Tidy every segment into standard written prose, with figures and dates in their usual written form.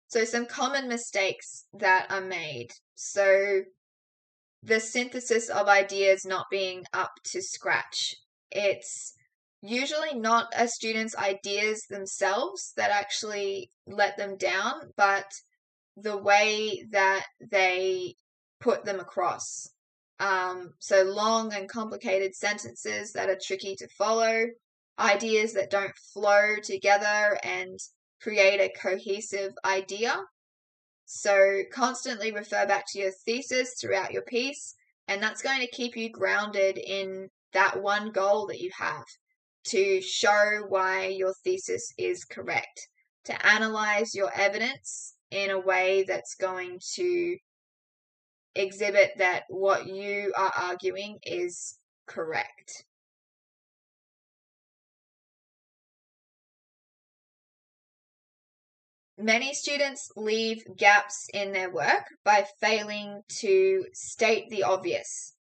So some common mistakes that are made. So the synthesis of ideas not being up to scratch. It's usually not a student's ideas themselves that actually let them down, but the way that they put them across. So long and complicated sentences that are tricky to follow, ideas that don't flow together and create a cohesive idea. So constantly refer back to your thesis throughout your piece, and that's going to keep you grounded in that one goal that you have to show why your thesis is correct, to analyze your evidence in a way that's going to exhibit that what you are arguing is correct. Many students leave gaps in their work by failing to state the obvious.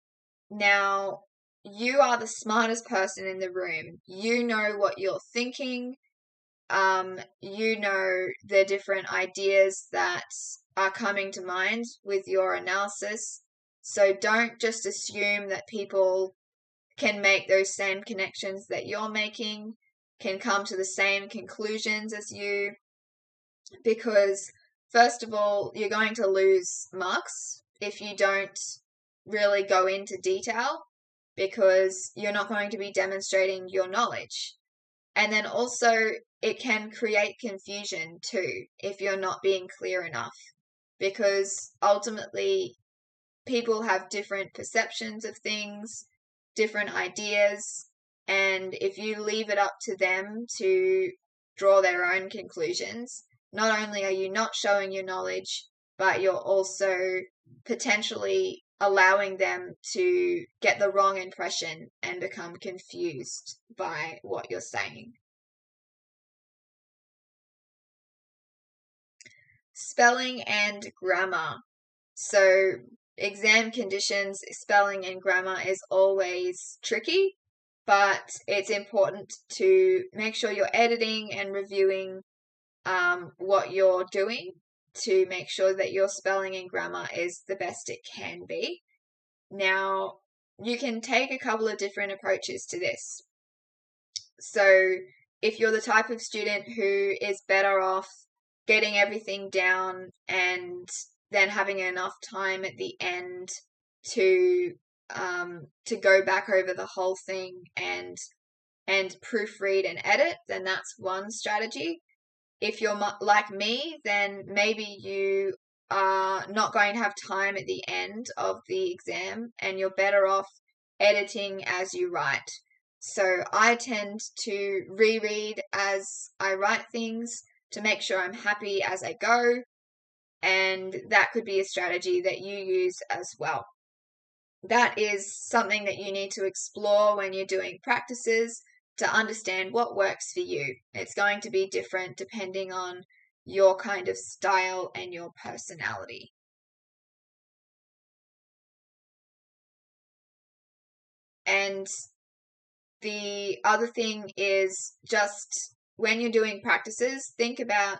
Now, you are the smartest person in the room. You know what you're thinking. You know the different ideas that are coming to mind with your analysis. So don't just assume that people can make those same connections that you're making, can come to the same conclusions as you, because first of all, you're going to lose marks if you don't really go into detail, because you're not going to be demonstrating your knowledge. And then also, it can create confusion too if you're not being clear enough, because ultimately, people have different perceptions of things, different ideas, and if you leave it up to them to draw their own conclusions, not only are you not showing your knowledge, but you're also potentially allowing them to get the wrong impression and become confused by what you're saying. Spelling and grammar. So exam conditions, spelling and grammar is always tricky, but it's important to make sure you're editing and reviewing what you're doing to make sure that your spelling and grammar is the best it can be. Now, you can take a couple of different approaches to this. So if you're the type of student who is better off getting everything down and then having enough time at the end to go back over the whole thing and proofread and edit, then that's one strategy. If you're like me, then maybe you are not going to have time at the end of the exam and you're better off editing as you write. So I tend to reread as I write things to make sure I'm happy as I go, and that could be a strategy that you use as well. That is something that you need to explore when you're doing practices to understand what works for you. It's going to be different depending on your kind of style and your personality. And the other thing is, just when you're doing practices, think about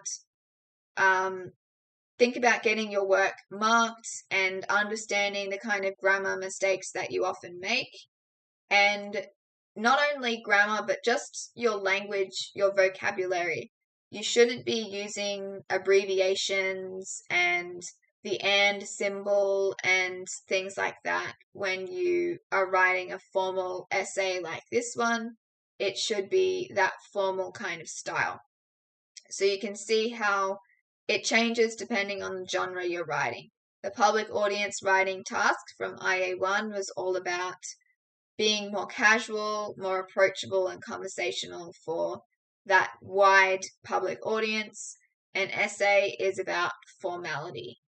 getting your work marked and understanding the kind of grammar mistakes that you often make. And not only grammar, but just your language, your vocabulary. You shouldn't be using abbreviations and the and symbol and things like that when you are writing a formal essay like this one. It should be that formal kind of style. So you can see how it changes depending on the genre you're writing. The public audience writing task from IA1 was all about being more casual, more approachable and conversational for that wide public audience. An essay is about formality.